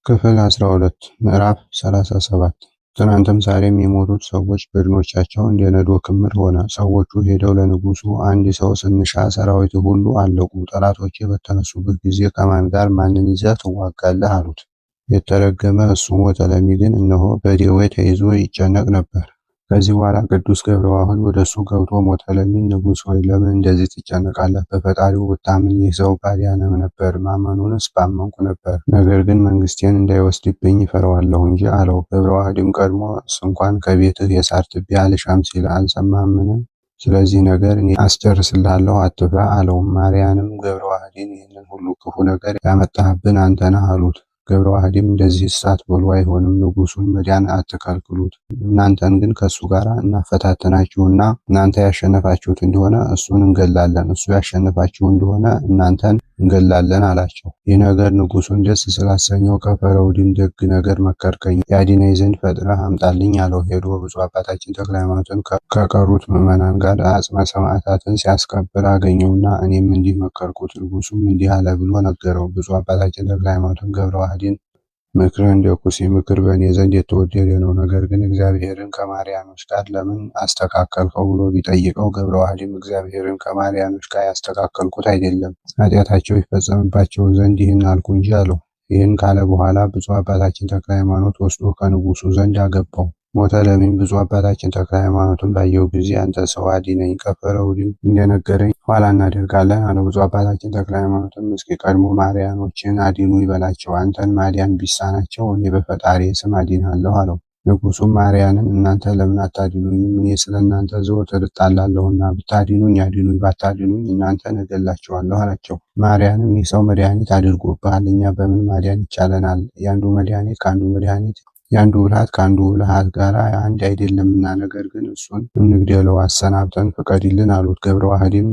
ክፍል 12 ምዕራፍ 37 ትናንትም ዛሬም የሞቱት ሰዎች በድኖቻቸው እንደ ነዶ ክምር ሆነ። ሰዎቹ ሄደው ለንጉሡ አንድ ሰው ስንሻ ሰራዊት ሁሉ አለቁ፣ ጠላቶቼ በተነሱበት ጊዜ ከማን ጋር ማንን ይዘህ ትዋጋለህ? አሉት። የተረገመ እሱ ሞተለሚ ግን እነሆ በደዌ ተይዞ ይጨነቅ ነበር። ከዚህ በኋላ ቅዱስ ገብረዋህድ ወደ እሱ ገብቶ ሞተለሚን፣ ንጉሥ ሆይ ለምን እንደዚህ ትጨነቃለህ? በፈጣሪው ብታምን ይህ ሰው ባዳነህ ነበር፣ ማመኑንስ ባመንኩ ነበር። ነገር ግን መንግስቴን እንዳይወስድብኝ ይፈራዋለሁ እንጂ አለው። ገብረዋህድም ቀድሞ እንኳን ከቤትህ የሳር ትቢያ አልሻም ሲል አልሰማህምን? ስለዚህ ነገር እኔ አስጨርስልሃለሁ፣ አትፍራ አለው። ማርያንም ገብረዋህድን ይህንን ሁሉ ክፉ ነገር ያመጣህብን አንተ ነህ አሉት። ገብረዋህድም እንደዚህ ሳትበሉ አይሆንም፣ ንጉሡን መዳን አትከልክሉት። እናንተን ግን ከእሱ ጋር እናፈታተናችሁና እናንተ ያሸነፋችሁት እንደሆነ እሱን እንገላለን፣ እሱ ያሸነፋችሁ እንደሆነ እናንተን እንገላለን አላቸው። ይህ ነገር ንጉሡን ደስ ስላሰኘው ከፈረውድም ደግ ነገር መከርከኝ፣ ያድነኝ ዘንድ ፈጥነህ አምጣልኝ አለው። ሄዶ ብፁዕ አባታችን ተክለ ሃይማኖትን ከቀሩት ምዕመናን ጋር አጽመ ሰማዕታትን ሲያስቀብር አገኘውና እኔም እንዲህ መከርኩት፣ ንጉሡም እንዲህ አለ ብሎ ነገረው። ብፁዕ አባታችን ተክለ ሃይማኖትን ገብረዋህድን ምክርህ እንደ ኩሲ ምክር በእኔ ዘንድ የተወደደ ነው፣ ነገር ግን እግዚአብሔርን ከማርያኖች ጋር ለምን አስተካከልከው ብሎ ቢጠይቀው፣ ገብረዋህድም እግዚአብሔርን ከማርያኖች ጋር ያስተካከልኩት አይደለም፣ ኃጢአታቸው ይፈጸምባቸው ዘንድ ይህን አልኩ እንጂ አለው። ይህን ካለ በኋላ ብፁዕ አባታችን ተክለ ሃይማኖት ወስዶ ከንጉሡ ዘንድ አገባው። ሞተለሚም ብፁዕ አባታችን ተክለ ሃይማኖትን ባየው ጊዜ አንተ ሰው አድነኝ፣ ከፈረውድም እንደነገረኝ ኋላ እናደርጋለን አለው። ብፁዕ አባታችን ተክለ ሃይማኖትም እስኪ ቀድሞ ማርያኖችን አድኑ ይበላቸው፣ አንተን ማዳን ቢሳናቸው እኔ በፈጣሪ ስም አድናለሁ አለው። ንጉሡም ማርያንን እናንተ ለምን አታድኑኝም? እኔ ስለ እናንተ ዘወትር እጣላለሁና፣ ብታድኑኝ አድኑኝ፣ ባታድኑኝ እናንተን እገላችኋለሁ አላቸው። ማርያንም ይህ ሰው መድኃኒት አድርጎብሃል፣ እኛ በምን ማዳን ይቻለናል? የአንዱ መድኃኒት ከአንዱ መድኃኒት የአንዱ ብልሃት ከአንዱ ብልሃት ጋር አንድ አይደለምና፣ ነገር ግን እሱን እንግደለው፣ አሰናብተን ፍቀድልን አሉት። ገብረዋህድም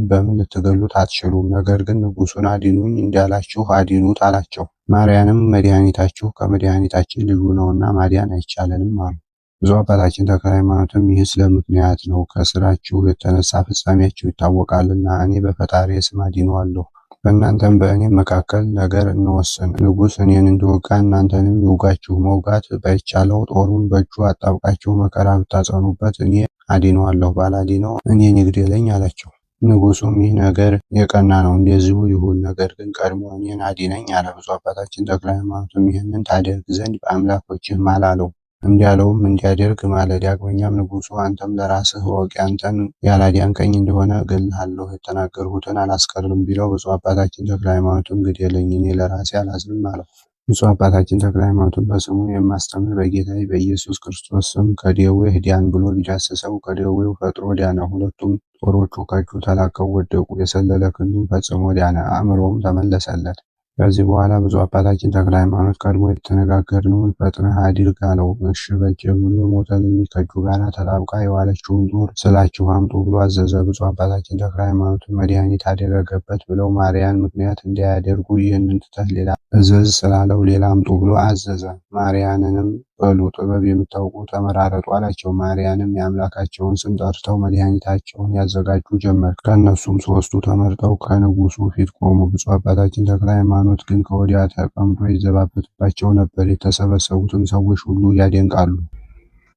በምን ልትገሉት አትችሉም፣ ነገር ግን ንጉሡን አድኑኝ እንዳላችሁ አድኑት አላቸው። ማርያንም መድኃኒታችሁ ከመድኃኒታችን ልዩ ነውና ማዳን አይቻለንም አሉ። ብፁዕ አባታችን ተክለ ሃይማኖትም ይህስ ለምክንያት ነው፣ ከስራችሁ የተነሳ ፍጻሜያችሁ ይታወቃልና፣ እኔ በፈጣሪ ስም አድነዋለሁ። በእናንተም በእኔም መካከል ነገር እንወስን። ንጉሥ እኔን እንዲወጋ እናንተንም ይውጋችሁ። መውጋት ባይቻለው ጦሩን በእጁ አጣብቃችሁ መከራ ብታጸኑበት እኔ አድነዋለሁ፣ ባላድነው እኔን ይግደለኝ አላቸው። ንጉሡም ይህ ነገር የቀና ነው፣ እንደዚሁ ይሁን፣ ነገር ግን ቀድሞ እኔን አድነኝ አለ። ብፁዕ አባታችን ተክለ ሃይማኖትም ይህንን ታደርግ ዘንድ በአምላኮችህ ማል አለው። እንዲያለውም እንዲያደርግ ማለ። ዳግመኛም ንጉሡ አንተም ለራስህ እወቅ፣ አንተን ያላዳንከኝ እንደሆነ እገልሃለሁ፣ የተናገርሁትን አላስቀርም ቢለው፣ ብፁዕ አባታችን ተክለ ሃይማኖትም ግደለኝ፣ እኔ ለራሴ አላዝንም አለው። ብፁዕ አባታችን ተክለ ሃይማኖትን በስሙ የማስተምር በጌታዬ በኢየሱስ ክርስቶስ ስም ከደዌህ ዳን ብሎ ቢዳስሰው ከደዌው ፈጥኖ ዳነ። ሁለቱም ጦሮቹ ከእጁ ተላቀው ወደቁ። የሰለለ ክንዱም ፈጽሞ ዳነ፣ አእምሮውም ተመለሰለት። ከዚህ በኋላ ብፁዕ አባታችን ተክለ ሃይማኖት ቀድሞ የተነጋገርነውን ፈጥነህ አድርግ አለው። እሺ በጀ ብሎ ሞተለሚ ከእጁ ጋር ተጣብቃ የዋለችውን ጦር ስላችሁ አምጡ ብሎ አዘዘ። ብፁዕ አባታችን ተክለ ሃይማኖት መድኃኒት አደረገበት ብለው ማርያን ምክንያት እንዳያደርጉ ይህንን ትተህ ሌላ እዘዝ ስላለው ሌላ አምጡ ብሎ አዘዘ። ማርያንንም በሉ ጥበብ የምታውቁ ተመራረጡ አላቸው። ማርያንም የአምላካቸውን ስም ጠርተው መድኃኒታቸውን ያዘጋጁ ጀመር። ከእነሱም ሦስቱ ተመርጠው ከንጉሡ ፊት ቆሙ። ብፁዕ አባታችን ተክለ ሃይማኖት ግን ከወዲያ ተቀምጦ ይዘባበትባቸው ነበር። የተሰበሰቡትን ሰዎች ሁሉ ያደንቃሉ።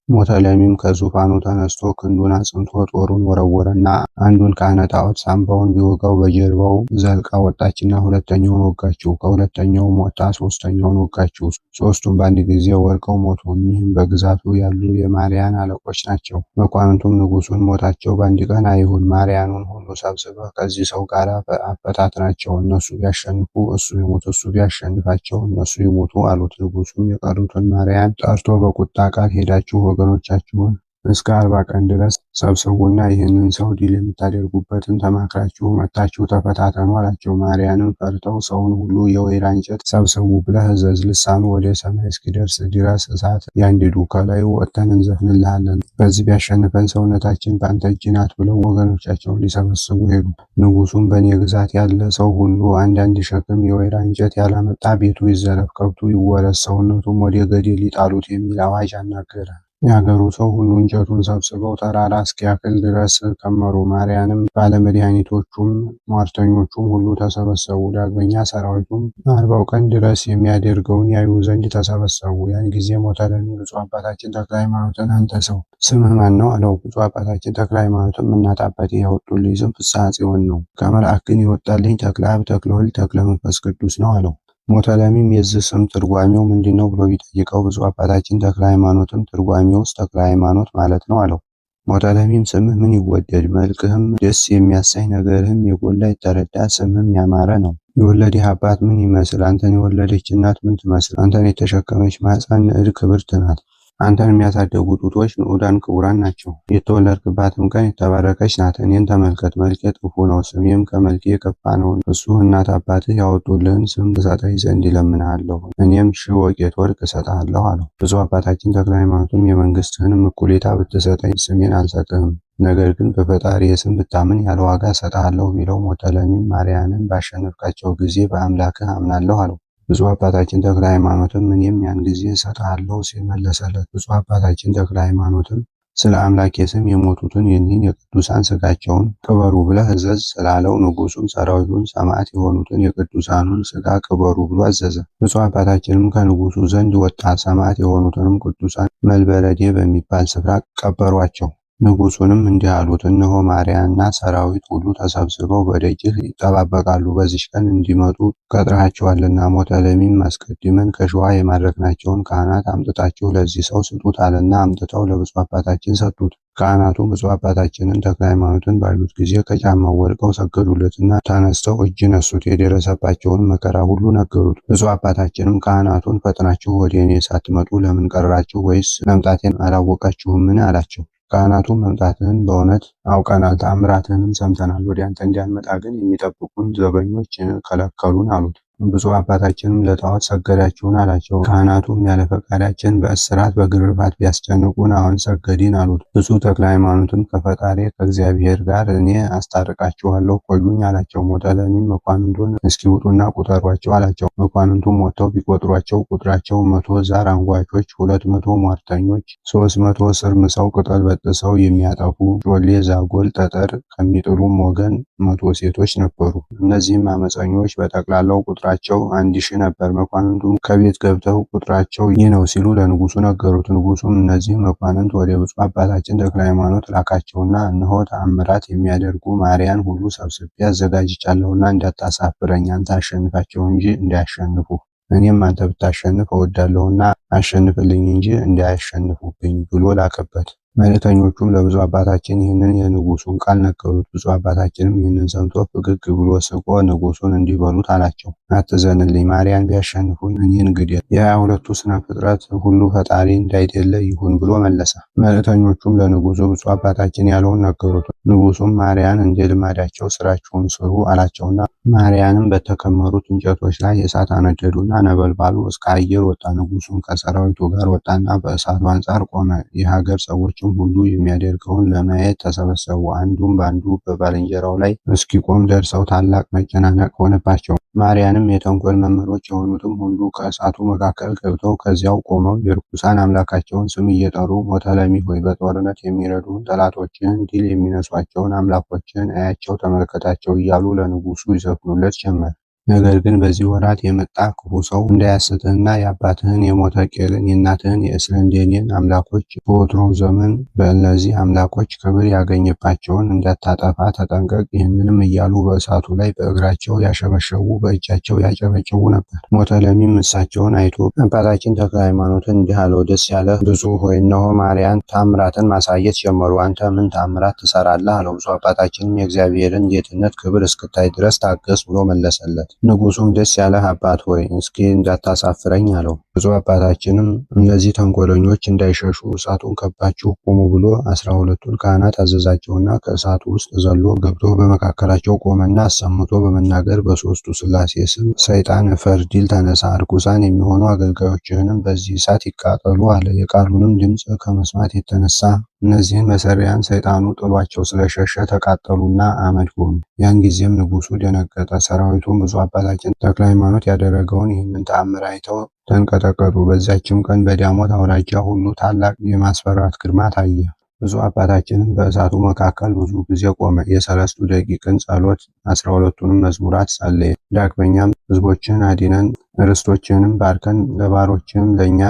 ሞተለሚም ከዙፋኑ ተነስቶ ክንዱን አጽንቶ ጦሩን ወረወረና አንዱን ካህነ ጣዖት ሳምባውን ቢወጋው በጀርባው ዘልቃ ወጣችና ሁለተኛውን ወጋችው። ከሁለተኛውም ወጣ ሶስተኛውን ወጋችው። ሦስቱም በአንድ ጊዜ ወድቀው ሞቱ። እኒህም በግዛቱ ያሉ የማርያን አለቆች ናቸው። መኳንንቱም ንጉሡን ሞታቸው በአንድ ቀን አይሁን፣ ማርያኑን ሁሉ ሰብስበህ ከዚህ ሰው ጋር አፈታትናቸው፣ እነሱ ቢያሸንፉ እሱ ይሙት፣ እሱ ቢያሸንፋቸው እነሱ ይሙቱ አሉት። ንጉሡም የቀሩትን ማርያን ጠርቶ በቁጣ ቃል ሄዳችሁ ወገኖቻችሁን እስከ 40 ቀን ድረስ ሰብስቡና ይህንን ሰው ድል የምታደርጉበትን ተማክራችሁ መጥታችሁ ተፈታተኑ አላቸው። ማርያንም ፈርተው ሰውን ሁሉ የወይራ እንጨት ሰብስቡ ብለህ እዘዝ፣ ልሳኑ ወደ ሰማይ እስኪደርስ ድረስ እሳት ያንድዱ፣ ከላዩ ወጥተን እንዘፍንልሃለን፣ በዚህ ቢያሸንፈን ሰውነታችን በአንተ እጅ ናት ብለው ወገኖቻቸውን ሊሰበስቡ ሄዱ። ንጉሡም በእኔ ግዛት ያለ ሰው ሁሉ አንዳንድ ሸክም የወይራ እንጨት ያላመጣ ቤቱ ይዘረፍ፣ ከብቱ ይወረስ፣ ሰውነቱም ወደ ገደል ይጣሉት የሚል አዋጅ አናገረ። የአገሩ ሰው ሁሉ እንጨቱን ሰብስበው ተራራ እስኪያክል ድረስ ከመሩ። ማርያንም ባለመድኃኒቶቹም ሟርተኞቹም ሁሉ ተሰበሰቡ። ዳግመኛ ሰራዊቱም 40 ቀን ድረስ የሚያደርገውን ያዩ ዘንድ ተሰበሰቡ። ያን ጊዜ ሞተለሚ ብፁዕ አባታችን ተክለ ሃይማኖትን አንተ ሰው ስምህ ማን ነው? አለው። ብፁዕ አባታችን ተክለ ሃይማኖትም እናት አባቴ ያወጡልኝ ስም ፍስሐ ጽዮን ነው፣ ከመልአክ ግን የወጣልኝ ተክለ አብ፣ ተክለ ወልድ፣ ተክለ መንፈስ ቅዱስ ነው አለው። ሞተለሚም የዚህ ስም ትርጓሜው ምንድነው ብሎ ቢጠይቀው ብፁዕ አባታችን ተክለ ሃይማኖትም ትርጓሜውስ ተክለ ሃይማኖት ማለት ነው አለው። ሞተለሚም ስምህ ምን ይወደድ፣ መልክህም ደስ የሚያሳይ፣ ነገርህም የጎላ የተረዳ፣ ስምህም ያማረ ነው። የወለደህ አባት ምን ይመስል? አንተን የወለደች እናት ምን ትመስል? አንተን የተሸከመች ማኅፀን ንዕድ ክብርት ናት። አንተን የሚያሳድጉ ጡቶች ንዑዳን ክቡራን ናቸው። የተወለድክባትም ቀን የተባረከች ናት። እኔን ተመልከት፣ መልኬ ጥፉ ነው፣ ስሜም ከመልኬ የከፋ ነው። እሱ እናት አባትህ ያወጡልህን ስም ትሰጠኝ ዘንድ እለምንሃለሁ፣ እኔም 1000 ወቄት ወርቅ እሰጥሃለሁ አለው። ብፁዕ አባታችን ተክለ ሃይማኖትም የመንግሥትህንም እኩሌታ ብትሰጠኝ ስሜን አልሰጥህም፣ ነገር ግን በፈጣሪዬ ስም ብታምን ያለ ዋጋ እሰጥሃለሁ ቢለው፣ ሞተለሚም ማርያንን ባሸነፍካቸው ጊዜ በአምላክህ አምናለሁ አለው። ብፁዕ አባታችን ተክለ ሃይማኖትም እኔም ያን ጊዜ እሰጥሃለሁ ሲል መለሰለት። ብፁዕ አባታችን ተክለ ሃይማኖትም ስለ አምላኬ ስም የሞቱትን የኒን የቅዱሳን ሥጋቸውን ቅበሩ ብለህ እዘዝ ስላለው፣ ንጉሡም ሰራዊቱን ሰማዕት የሆኑትን የቅዱሳኑን ሥጋ ቅበሩ ብሎ አዘዘ። ብፁዕ አባታችንም ከንጉሡ ዘንድ ወጣ። ሰማዕት የሆኑትንም ቅዱሳን መልበረዴ በሚባል ስፍራ ቀበሯቸው። ንጉሡንም እንዲህ አሉት፣ እነሆ ማርያና ሰራዊት ሁሉ ተሰብስበው በደጅህ ይጠባበቃሉ። በዚች ቀን እንዲመጡ ቀጥረሃቸዋልና። ሞተለሚም አስቀድመን ከሸዋ የማረክናቸውን ካህናት አምጥታችሁ ለዚህ ሰው ስጡት አለና አምጥተው ለብፁዕ አባታችን ሰጡት። ካህናቱም ብፁዕ አባታችንን ተክለ ሃይማኖትን ባዩት ጊዜ ከጫማው ወድቀው ሰገዱለትና ተነስተው እጅ ነሱት። የደረሰባቸውን መከራ ሁሉ ነገሩት። ብፁዕ አባታችንም ካህናቱን ፈጥናችሁ ወደ እኔ ሳትመጡ ለምን ቀራችሁ? ወይስ መምጣቴን አላወቃችሁምን? አላቸው። ካህናቱም መምጣትህን በእውነት አውቀናል፣ ተአምራትህንም ሰምተናል። ወደ አንተ እንዳንመጣ ግን የሚጠብቁን ዘበኞች ከለከሉን አሉት። ብፁዕ አባታችንም ለጣዖት ሰገዳችሁን? አላቸው። ካህናቱም ያለ ፈቃዳችን በእስራት በግርፋት ቢያስጨንቁን አሁን ሰገድን አሉት። ብፁዕ ተክለ ሃይማኖትም ከፈጣሪ ከእግዚአብሔር ጋር እኔ አስታርቃችኋለሁ ቆዩኝ አላቸው። ሞተለሚም መኳንንቱን እስኪ ውጡና ቁጠሯቸው አላቸው። መኳንንቱም ወጥተው ቢቆጥሯቸው ቁጥራቸው 100 ዛር አንጓቾች፣ 200 ሟርተኞች፣ 300 ስር ምሰው ቅጠል በጥሰው የሚያጠፉ ጮሌ ዛጎል ጠጠር ከሚጥሉም ወገን 100 ሴቶች ነበሩ። እነዚህም አመፀኞች በጠቅላላው ቁጥራቸው 1000 ነበር። መኳንንቱም ከቤት ገብተው ቁጥራቸው ይህ ነው ሲሉ ለንጉሡ ነገሩት። ንጉሡም እነዚህ መኳንንት ወደ ብፁዕ አባታችን ተክለ ሃይማኖት ላካቸውና እነሆ ተአምራት የሚያደርጉ ማርያን ሁሉ ሰብስቤ አዘጋጅቻለሁና እንዳታሳፍረኝ፣ አንተ አሸንፋቸው እንጂ እንዳያሸንፉ፣ እኔም አንተ ብታሸንፍ እወዳለሁና አሸንፍልኝ እንጂ እንዳያሸንፉብኝ ብሎ ላከበት። መልእክተኞቹም ለብፁዕ አባታችን ይህንን የንጉሡን ቃል ነገሩት። ብፁዕ አባታችንም ይህንን ሰምቶ ፈገግ ብሎ ስቆ ንጉሡን እንዲህ በሉት አላቸው፣ አትዘንልኝ፣ ማርያን ቢያሸንፉኝ እኔን ግደል፣ የ22ቱ ስነ ፍጥረት ሁሉ ፈጣሪ እንዳይደለ ይሁን ብሎ መለሰ። መልእክተኞቹም ለንጉሡ ብፁዕ አባታችን ያለውን ነገሩት። ንጉሡም ማርያን እንደ ልማዳቸው ስራችሁን ስሩ አላቸውና ማርያንም በተከመሩት እንጨቶች ላይ እሳት አነደዱና ነበልባሉ እስከ አየር ወጣ። ንጉሡም ከሰራዊቱ ጋር ወጣና በእሳቱ አንጻር ቆመ። የሀገር ሰዎችም ሁሉ የሚያደርገውን ለማየት ተሰበሰቡ። አንዱም በአንዱ በባልንጀራው ላይ እስኪቆም ደርሰው ታላቅ መጨናነቅ ሆነባቸው። ማርያንም የተንኮል መምህሮች የሆኑትም ሁሉ ከእሳቱ መካከል ገብተው ከዚያው ቆመው የርኩሳን አምላካቸውን ስም እየጠሩ ሞተለሚ ሆይ በጦርነት የሚረዱን ጠላቶችህን ድል የሚነሷቸውን አምላኮችህን አያቸው፣ ተመልከታቸው እያሉ ለንጉሡ ይዘፍኑለት ጀመር። ነገር ግን በዚህ ወራት የመጣ ክፉ ሰው እንዳያስትህና የአባትህን የሞተቄልን የእናትህን የእስክንድርያን አምላኮች በወትሮው ዘመን በእነዚህ አምላኮች ክብር ያገኘባቸውን እንዳታጠፋ ተጠንቀቅ። ይህንንም እያሉ በእሳቱ ላይ በእግራቸው ያሸበሸቡ በእጃቸው ያጨበጭቡ ነበር። ሞተለሚም እሳቸውን አይቶ አባታችን ተክለ ሃይማኖትን እንዲህ አለው፣ ደስ ያለህ ብፁዕ ሆይ እነሆ ማርያን ታምራትን ማሳየት ጀመሩ። አንተ ምን ታምራት ትሰራለህ? አለው። ብፁዕ አባታችንም የእግዚአብሔርን ጌትነት ክብር እስክታይ ድረስ ታገስ ብሎ መለሰለት። ንጉሡም ደስ ያለህ አባት ሆይ እስኪ እንዳታሳፍረኝ አለው። ብፁዕ አባታችንም እነዚህ ተንኮለኞች እንዳይሸሹ እሳቱን ከባችሁ ቁሙ ብሎ 12ቱን ካህናት አዘዛቸውና ከእሳቱ ውስጥ ዘሎ ገብቶ በመካከላቸው ቆመና አሰምቶ በመናገር በሦስቱ ሥላሴ ስም ሰይጣን እፈር፣ ድል ተነሳ፣ ርኩሳን የሚሆኑ አገልጋዮችህንም በዚህ እሳት ይቃጠሉ አለ። የቃሉንም ድምፅ ከመስማት የተነሳ እነዚህን መሰሪያን ሰይጣኑ ጥሏቸው ስለሸሸ ተቃጠሉና አመድ ሆኑ። ያን ጊዜም ንጉሡ ደነገጠ። ሰራዊቱም ብፁዕ አባታችን ተክለ ሃይማኖት ያደረገውን ይህንን ተአምር አይተው ተንቀጠቀጡ። በዚያችም ቀን በዳሞት አውራጃ ሁሉ ታላቅ የማስፈራት ግርማ ታየ። ብፁዕ አባታችንም በእሳቱ መካከል ብዙ ጊዜ ቆመ። የሰለስቱ ደቂቅን ጸሎት 12ቱንም መዝሙራት ጸለየ። ዳግመኛም ሕዝቦችን አድነን ርስቶችንም ባርከን ለባሮችም ለእኛ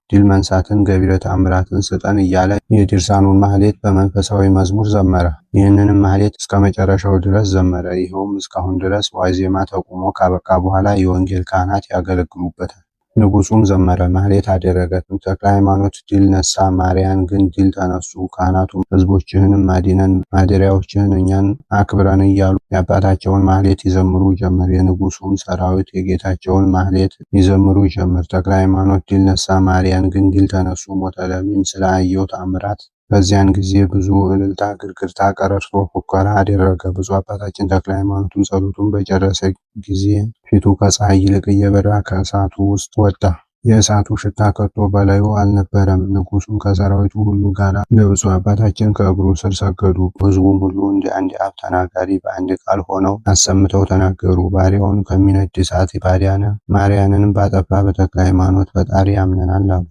ድል መንሳትን ገቢረ ተአምራትን ስጠን እያለ የድርሳኑን ማህሌት በመንፈሳዊ መዝሙር ዘመረ። ይህንንም ማህሌት እስከ መጨረሻው ድረስ ዘመረ። ይኸውም እስካሁን ድረስ ዋዜማ ተቁሞ ካበቃ በኋላ የወንጌል ካህናት ያገለግሉበታል። ንጉሱም ዘመረ፣ ማህሌት አደረገ። ተክለ ሃይማኖት ድል ነሳ፣ ማርያን ግን ድል ተነሱ። ካህናቱም ሕዝቦችህንም አድነን ማደሪያዎችህን እኛን አክብረን እያሉ የአባታቸውን ማህሌት ይዘምሩ ጀመር። የንጉሱም ሰራዊት የጌታቸውን ማህሌት ይዘምሩ ጀመር። ተክለ ሃይማኖት ድል ነሳ፣ ማርያን ግን ድል ተነሱ። ሞተ ለሚም ስለ አየው ተአምራት በዚያን ጊዜ ብዙ እልልታ፣ ግርግርታ፣ ቀረርቶ፣ ፉከራ አደረገ። ብፁዕ አባታችን ተክለ ሃይማኖትም ጸሎቱን በጨረሰ ጊዜ ፊቱ ከፀሐይ ይልቅ እየበራ ከእሳቱ ውስጥ ወጣ። የእሳቱ ሽታ ከቶ በላዩ አልነበረም። ንጉሱም ከሰራዊቱ ሁሉ ጋር ለብፁዕ አባታችን ከእግሩ ስር ሰገዱ። ሕዝቡም ሁሉ እንደ አንድ አፍ ተናጋሪ በአንድ ቃል ሆነው አሰምተው ተናገሩ። ባሪያውን ከሚነድ እሳት ባዳነ ማርያንንም ባጠፋ በተክለ ሃይማኖት ፈጣሪ ያምነናል አሉ።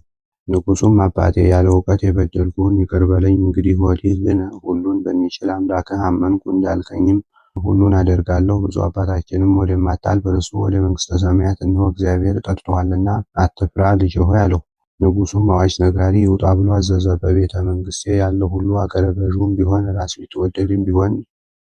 ንጉሱም አባቴ ያለ እውቀት የበደልኩህን ይቅር በለኝ። እንግዲህ ወዲህ ግን ሁሉን በሚችል አምላክህ አመንኩ፣ እንዳልከኝም ሁሉን አደርጋለሁ። ብፁዕ አባታችንም ወደማታልፍ ርስቱ ወደ መንግስተ ሰማያት እነሆ እግዚአብሔር ጠርቶሃልና አትፍራ ልጄ ሆይ አለው። ንጉሱም አዋጅ ነጋሪ ይውጣ ብሎ አዘዘ። በቤተ መንግስቴ ያለ ሁሉ አገረ ገዥም ቢሆን ራስ ቢትወደድም ቢሆን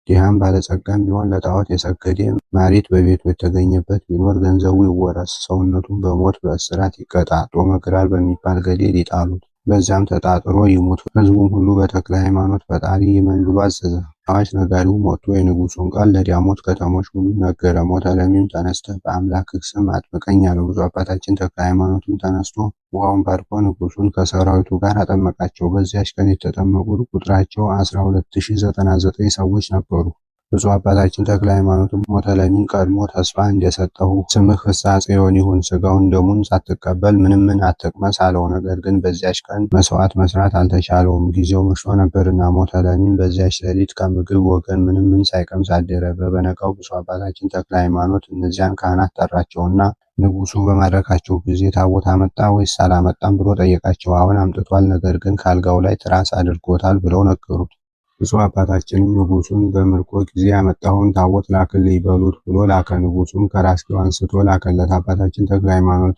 ድሃም ባለጸጋም ቢሆን ለጣዖት የሰገደ ማሪት በቤቱ የተገኘበት ቢኖር ገንዘቡ ይወረስ፣ ሰውነቱን በሞት በእስራት ይቀጣ፣ ጦመ ክራር በሚባል ገደል ይጣሉት፣ በዚያም ተጣጥሮ ይሙት። ሕዝቡም ሁሉ በተክለ ሃይማኖት ፈጣሪ ይመን ብሎ አዘዘ። አዋጅ ነጋሪውም ወጥቶ የንጉሱን ቃል ለዳሞት ከተሞች ሁሉ ነገረ። ሞተ ለሚም ተነስተህ በአምላክህ ስም አጥምቀኝ አለው። ብፁዕ አባታችን ተክለ ሃይማኖትም ተነስቶ ውሃውን ባርኮ ንጉሱን ከሰራዊቱ ጋር አጠመቃቸው። በዚያች ቀን የተጠመቁት ቁጥራቸው 12099 ሰዎች ነበሩ። ብፁዕ አባታችን ተክለ ሃይማኖትም ሞተ ለሚም ቀድሞ ተስፋ እንደሰጠው ስምህ ፍስሐ ጽዮን ይሁን፣ ስጋውን ደሙን ሳትቀበል ምንም አትቅመስ አለው። ነገር ግን በዚያች ቀን መስዋዕት መስራት አልተቻለውም፣ ጊዜው መሽቶ ነበርና። ሞተ ለሚም በዚያች ሌሊት ከምግብ ወገን ምንም ሳይቀምስ አደረ። በበነጋው ብፁዕ አባታችን ተክለ ሃይማኖት እነዚያን ካህናት ጠራቸውና ንጉሱ በማረካቸው ጊዜ ታቦት አመጣ ወይስ አላመጣም ብሎ ጠየቃቸው። አሁን አምጥቷል፣ ነገር ግን ካልጋው ላይ ትራስ አድርጎታል ብለው ነገሩት። ብፁዕ አባታችንም ንጉሱን በምርኮ ጊዜ ያመጣውን ታቦት ላክልኝ በሉት ብሎ ላከ። ንጉሱም ከራስጌው አንስቶ ላከለት። አባታችን ተክለ ሃይማኖት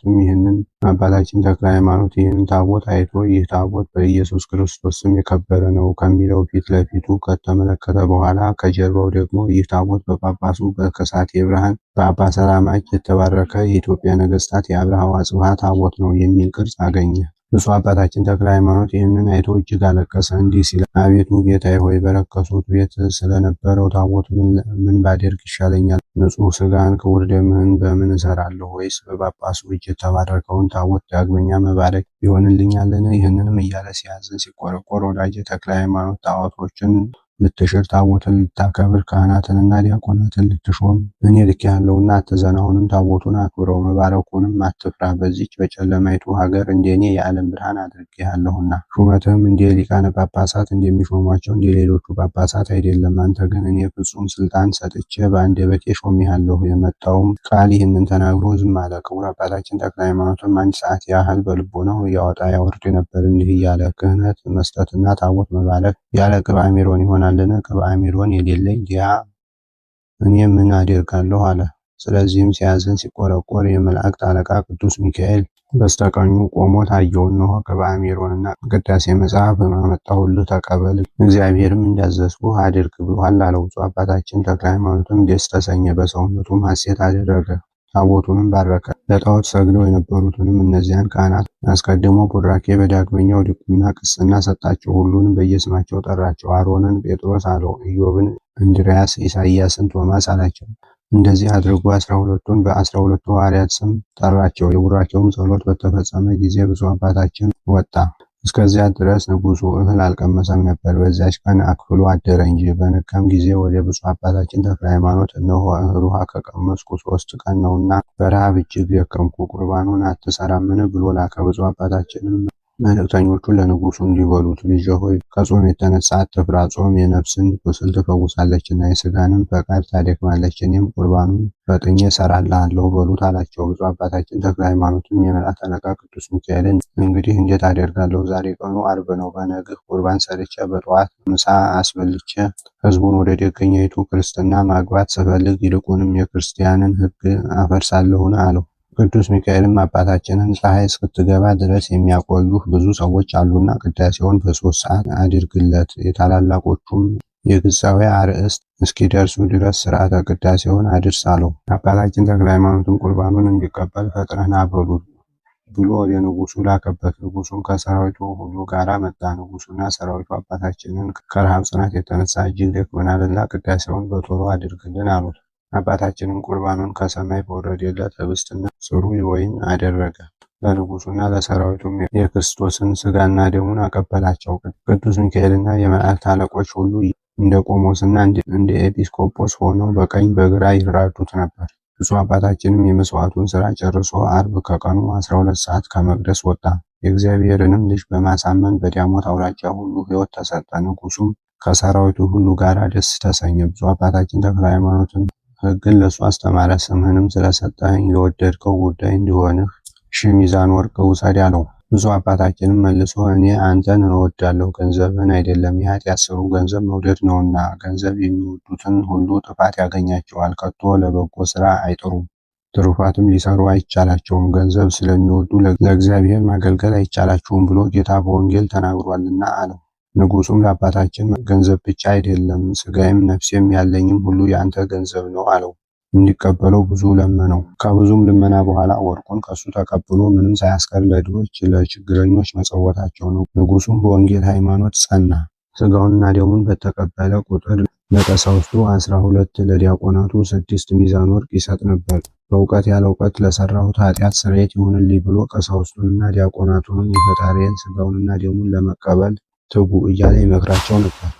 ይህንን ታቦት አይቶ ይህ ታቦት በኢየሱስ ክርስቶስ ስም የከበረ ነው ከሚለው ፊት ለፊቱ ከተመለከተ በኋላ ከጀርባው ደግሞ ይህ ታቦት በጳጳሱ በከሳቴ ብርሃን በአባ ሰላማ እጅ የተባረከ የኢትዮጵያ ነገስታት የአብርሃ ወአጽብሃ ታቦት ነው የሚል ቅርጽ አገኘ። ብፁዕ አባታችን ተክለ ሃይማኖት ይህንን አይቶ እጅግ አለቀሰ፣ እንዲህ ሲል አቤቱ ጌታዬ ሆይ በረከሱት ቤት ስለነበረው ታቦት ምን ባደርግ ይሻለኛል? ንጹሕ ስጋን ክቡር ደምህን በምን እሰራለሁ? ወይስ በጳጳሱ እጅ የተባረከውን ታቦት ዳግመኛ መባረክ ይሆንልኛልን? ይህንንም እያለ ሲያዝን ሲቆረቆር ወዳጄ ተክለ ሃይማኖት ጣዖቶችን ልትሽር ታቦትን ልታከብር ካህናትንና ዲያቆናትን ልትሾም እኔ ልኬሃለሁና አትዘን። አሁንም ታቦቱን አክብረው፣ መባረኩንም አትፍራ። በዚች በጨለማይቱ ሀገር እንደኔ የዓለም ብርሃን አድርጌሃለሁና። ሹመትህም እንደ ሊቃነ ጳጳሳት እንደሚሾሟቸው እንደ ሌሎቹ ጳጳሳት አይደለም። አንተ ግን እኔ ፍጹም ስልጣን ሰጥቼ በአንደበቴ ሾሜሃለሁ። የመጣውም ቃል ይህንን ተናግሮ ዝም አለ። ክቡር አባታችን ተክለ ሃይማኖትም 1 ሰዓት ያህል በልቦናው ያወጣ ያወርድ ነበር፣ እንዲህ እያለ ክህነት መስጠትና ታቦት መባረክ ያለ ቅብአ ሜሮን ይሆናልን? ቅብአ ሜሮን የሌለኝ ድሃ እኔ ምን አደርጋለሁ አለ። ስለዚህም ሲያዝን ሲቆረቆር የመላእክት አለቃ ቅዱስ ሚካኤል በስተቀኙ ቆሞ ታየው። እነሆ ቅብአ ሜሮንና ቅዳሴ መጽሐፍ አመጣሁልህ ተቀበል፣ እግዚአብሔርም እንዳዘዝኩህ አድርግ ብሎሃል አለው። ብፁዕ አባታችን ተክለ ሃይማኖትም ደስ ተሰኘ፣ በሰውነቱም ሐሴት አደረገ። ታቦቱንም ባረከ። ለጣዖት ሰግደው የነበሩትንም እነዚያን ካህናት አስቀድሞ ቡራኬ በዳግመኛው ዲቁና ቅስና ሰጣቸው። ሁሉንም በየስማቸው ጠራቸው። አሮንን ጴጥሮስ አለው፣ ኢዮብን እንድርያስ፣ ኢሳይያስን ቶማስ አላቸው። እንደዚህ አድርጎ 12ቱን በ12ቱ ሐዋርያት ስም ጠራቸው። የቡራኬውም ጸሎት በተፈጸመ ጊዜ ብፁዕ አባታችን ወጣ። እስከዚያ ድረስ ንጉሱ እህል አልቀመሰም ነበር። በዚያች ቀን አክፍሎ አደረ እንጂ። በነጋም ጊዜ ወደ ብፁዕ አባታችን ተክለ ሃይማኖት እነሆ እህል ውሃ ከቀመስኩ 3 ቀን ነውና በረሃብ እጅግ ደከምኩ፣ ቁርባኑን አትሰራምን ብሎ ላከ። ብፁዕ አባታችንም መልእክተኞቹ ለንጉሡ እንዲህ በሉት፣ ልጄ ሆይ ከጾም የተነሳ አትፍራ። ጾም የነፍስን ቁስል ትፈውሳለችና የሥጋንም ፈቃድ ታደክማለች። እኔም ቁርባኑን ፈጥኜ እሠራልሃለሁ በሉት አላቸው። ብፁዕ አባታችን ተክለ ሃይማኖትም የመላእክት አለቃ ቅዱስ ሚካኤልን እንግዲህ እንዴት አደርጋለሁ? ዛሬ ቀኑ ዓርብ ነው። በነግህ ቁርባን ሰርቼ በጠዋት ምሳ አስበልቼ ሕዝቡን ወደ ደገኛይቱ ክርስትና ማግባት ስፈልግ ይልቁንም የክርስቲያንን ሕግ አፈርሳለሁን? አለው። ቅዱስ ሚካኤልም አባታችንን ፀሐይ እስክትገባ ድረስ የሚያቆዩህ ብዙ ሰዎች አሉና ቅዳሴውን በ3 ሰዓት አድርግለት፣ የታላላቆቹም የግሳዊ አርእስት እስኪደርሱ ድረስ ሥርዓተ ቅዳሴውን አድርስ አለው። አባታችን ተክለ ሃይማኖትም ቁርባኑን እንዲቀበል ፈጥነህ ና በሉት ብሎ ወደ ንጉሡ ላከበት። ንጉሡም ከሰራዊቱ ሁሉ ጋር መጣ። ንጉሡና ሰራዊቱ አባታችንን ከረሃብ ጽናት የተነሳ እጅግ ደክመናልና ቅዳሴውን በቶሎ አድርግልን አሉት። አባታችንም ቁርባኑን ከሰማይ በወረደለት ኅብስትና ጽሩይ ወይን አደረገ። ለንጉሡና ለሰራዊቱም የክርስቶስን ሥጋና ደሙን አቀበላቸው። ቅዱስ ሚካኤልና የመላእክት አለቆች ሁሉ እንደ ቆሞስና እንደ ኤጲስቆጶስ ሆነው በቀኝ በግራ ይራዱት ነበር። ብፁዕ አባታችንም የመሥዋዕቱን ሥራ ጨርሶ ዓርብ ከቀኑ 12 ሰዓት ከመቅደስ ወጣ። የእግዚአብሔርንም ልጅ በማሳመን በዳሞት አውራጃ ሁሉ ሕይወት ተሰጠ። ንጉሡም ከሰራዊቱ ሁሉ ጋር ደስ ተሰኘ። ብፁዕ አባታችን ተክለ ሃይማኖትን ሕግን ለእሱ አስተማረ። ስምህንም ስለሰጠኸኝ ለወደድከው ጉዳይ እንዲሆንህ 1000 ሚዛን ወርቅ ውሰድ አለው። ብፁዕ አባታችንም መልሶ እኔ አንተን እወዳለሁ፣ ገንዘብህን አይደለም። የኃጢአት ሥሩ ገንዘብ መውደድ ነውና፣ ገንዘብ የሚወዱትን ሁሉ ጥፋት ያገኛቸዋል፣ ከቶ ለበጎ ሥራ አይጥሩም፣ ትሩፋትም ሊሰሩ አይቻላቸውም። ገንዘብ ስለሚወዱ ለእግዚአብሔር ማገልገል አይቻላችሁም ብሎ ጌታ በወንጌል ተናግሯልና አለው። ንጉሡም ለአባታችን ገንዘብ ብቻ አይደለም፣ ሥጋዬም ነፍሴም ያለኝም ሁሉ የአንተ ገንዘብ ነው አለው። እንዲቀበለው ብዙ ለመነው። ከብዙም ልመና በኋላ ወርቁን ከሱ ተቀብሎ ምንም ሳያስቀር ለድሆች ለችግረኞች መጸወታቸው ነው። ንጉሡም በወንጌል ሃይማኖት ጸና። ሥጋውንና ደሙን በተቀበለ ቁጥር ለቀሳውስቱ 12 ለዲያቆናቱ 6 ሚዛን ወርቅ ይሰጥ ነበር። በእውቀት ያለ እውቀት ለሠራሁት ኃጢአት ስርየት ይሁንልኝ ብሎ ቀሳውስቱንና ዲያቆናቱንም የፈጣሪን ሥጋውንና ደሙን ለመቀበል ትጉ እያለ ይመክራቸው ነበር።